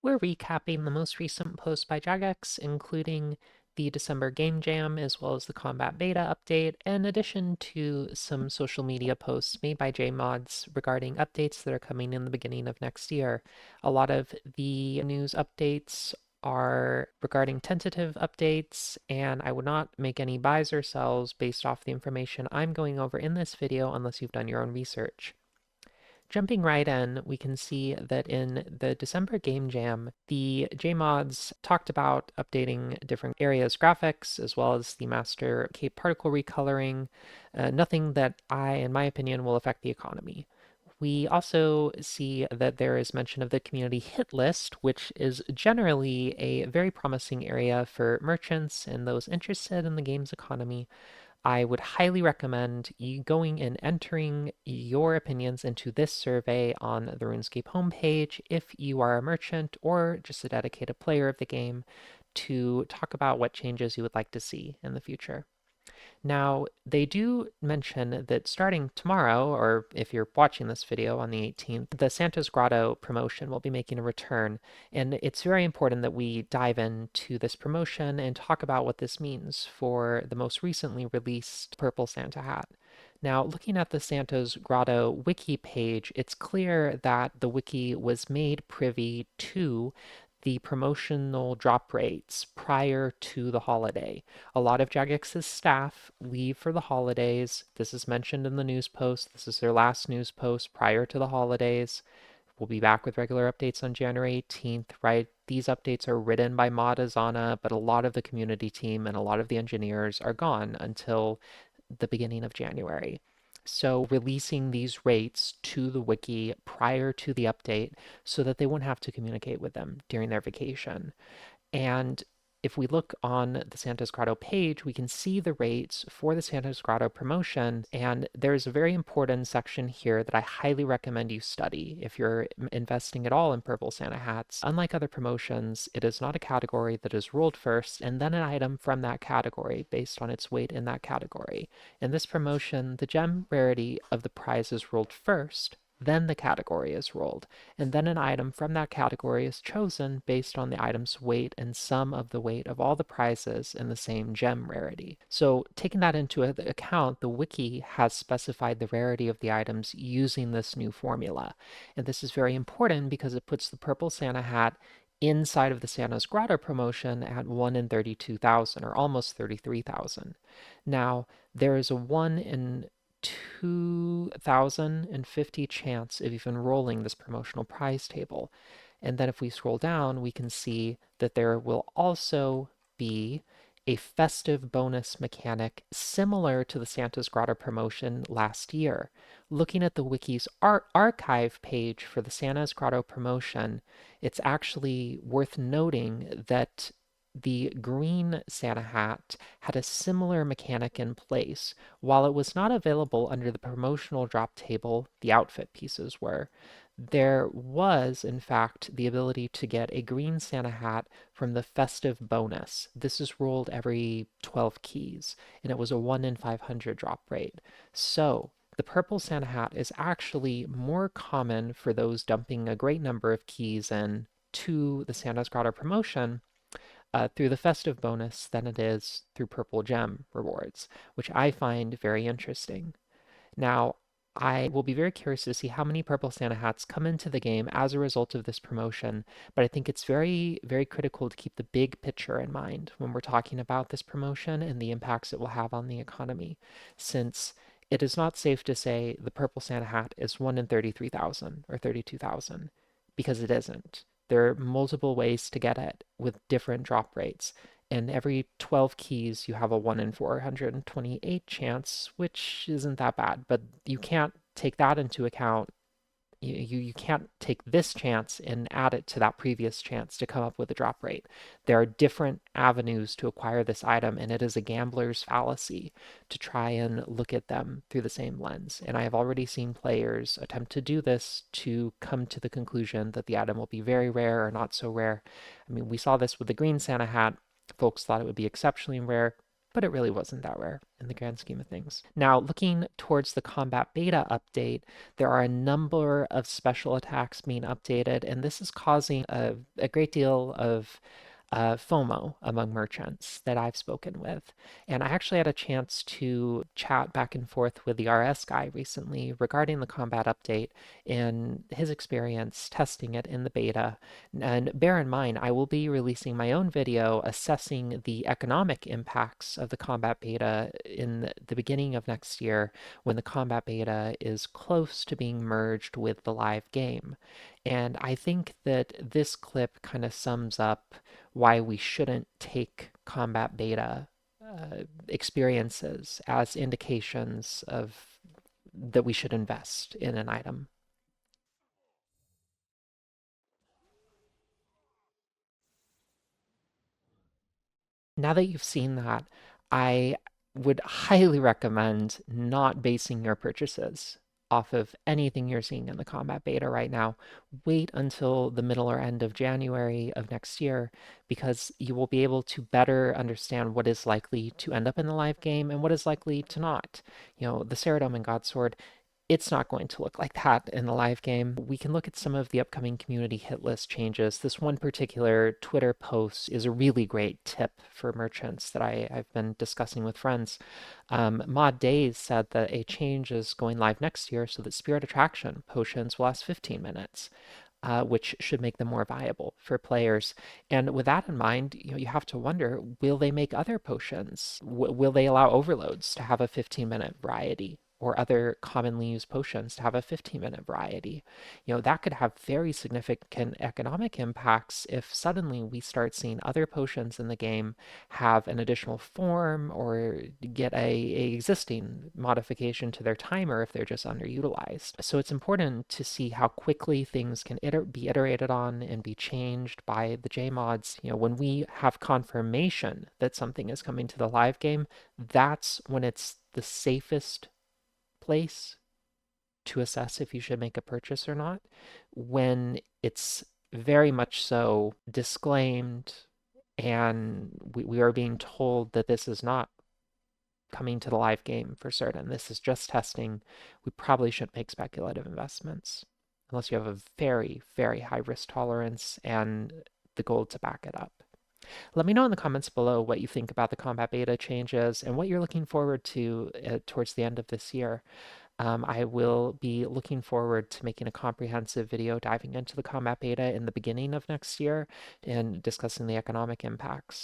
We're recapping the most recent post by Jagex, including the December Game Jam, as well as the Combat Beta update, in addition to some social media posts made by Jmods regarding updates that are coming in the beginning of next year. A lot of the news updates are regarding tentative updates, and I would not make any buys or sells based off the information I'm going over in this video unless you've done your own research. Jumping right in, we can see that in the December Game Jam, the Jmods talked about updating different areas' graphics, as well as the master Cape particle recoloring, nothing that in my opinion, will affect the economy. We also see that there is mention of the community hit list, which is generally a very promising area for merchants and those interested in the game's economy. I would highly recommend you going and entering your opinions into this survey on the RuneScape homepage if you are a merchant or just a dedicated player of the game to talk about what changes you would like to see in the future. Now, they do mention that starting tomorrow, or if you're watching this video on the 18th, the Santa's Grotto promotion will be making a return, and it's very important that we dive into this promotion and talk about what this means for the most recently released Purple Santa hat. Now, looking at the Santa's Grotto wiki page, it's clear that the wiki was made privy to the promotional drop rates prior to the holiday. A lot of Jagex's staff leave for the holidays. This is mentioned in the news post. This is their last news post prior to the holidays. We'll be back with regular updates on January 18th, right? These updates are written by Mod Azana, but a lot of the community team and a lot of the engineers are gone until the beginning of January. So releasing these rates to the wiki prior to the update so that they won't have to communicate with them during their vacation. And if we look on the Santa's Grotto page, we can see the rates for the Santa's Grotto promotion, and there's a very important section here that I highly recommend you study if you're investing at all in Purple Santa hats. Unlike other promotions, it is not a category that is rolled first and then an item from that category based on its weight in that category. In this promotion, the gem rarity of the prize is rolled first, then the category is rolled, and then an item from that category is chosen based on the item's weight and sum of the weight of all the prizes in the same gem rarity. So taking that into account, the wiki has specified the rarity of the items using this new formula. And this is very important because it puts the Purple Santa hat inside of the Santa's Grotto promotion at 1 in 32,000, or almost 33,000. Now, there is a 1 in 2,050 chance of even rolling this promotional prize table. And then if we scroll down, we can see that there will also be a festive bonus mechanic similar to the Santa's Grotto promotion last year. Looking at the wiki's archive page for the Santa's Grotto promotion, it's actually worth noting that the green Santa hat had a similar mechanic in place. While it was not available under the promotional drop table, the outfit pieces were, there was, in fact, the ability to get a green Santa hat from the festive bonus. This is rolled every 12 keys, and it was a 1 in 500 drop rate. So, the purple Santa hat is actually more common for those dumping a great number of keys in to the Santa's Grotto promotion through the festive bonus than it is through purple gem rewards, which I find very interesting. Now, I will be very curious to see how many purple Santa hats come into the game as a result of this promotion, but I think it's very, very critical to keep the big picture in mind when we're talking about this promotion and the impacts it will have on the economy, since it is not safe to say the purple Santa hat is 1 in 33,000 or 32,000, because it isn't. There are multiple ways to get it with different drop rates. And every 12 keys, you have a 1 in 428 chance, which isn't that bad. But you can't take that into account. You can't take this chance and add it to that previous chance to come up with a drop rate. There are different avenues to acquire this item, and it is a gambler's fallacy to try and look at them through the same lens. And I have already seen players attempt to do this to come to the conclusion that the item will be very rare or not so rare. I mean, we saw this with the green Santa hat. Folks thought it would be exceptionally rare. but it really wasn't that rare in the grand scheme of things. Now, looking towards the combat beta update, there are a number of special attacks being updated, and this is causing a great deal of FOMO among merchants that I've spoken with. And I actually had a chance to chat back and forth with the Rs3 recently regarding the combat update and his experience testing it in the beta. And bear in mind, I will be releasing my own video assessing the economic impacts of the combat beta in the beginning of next year when the combat beta is close to being merged with the live game. And I think that this clip kind of sums up why we shouldn't take combat beta experiences as indications of that we should invest in an item. Now that you've seen that, I would highly recommend not basing your purchases off of anything you're seeing in the combat beta right now. Wait until the middle or end of January of next year because you will be able to better understand what is likely to end up in the live game and what is likely to not. You know, the Ceridome and Godsword, it's not going to look like that in the live game. We can look at some of the upcoming community hit list changes. This one particular Twitter post is a really great tip for merchants that I've been discussing with friends. Mod Days said that a change is going live next year so that Spirit Attraction potions will last 15 minutes. Which should make them more viable for players. And with that in mind, you have to wonder, will they make other potions? Will they allow overloads to have a 15-minute variety? Or other commonly used potions to have a 15-minute variety. That could have very significant economic impacts if suddenly we start seeing other potions in the game have an additional form or get a existing modification to their timer if they're just underutilized. So it's important to see how quickly things can be iterated on and be changed by the Jmods. When we have confirmation that something is coming to the live game, that's when it's the safest place to assess if you should make a purchase or not when it's very much so disclaimed and we are being told that this is not coming to the live game for certain. This is just testing. We probably shouldn't make speculative investments unless you have a very, very high risk tolerance and the goal to back it up. Let me know in the comments below what you think about the combat beta changes and what you're looking forward to towards the end of this year. I will be looking forward to making a comprehensive video diving into the combat beta in the beginning of next year and discussing the economic impacts.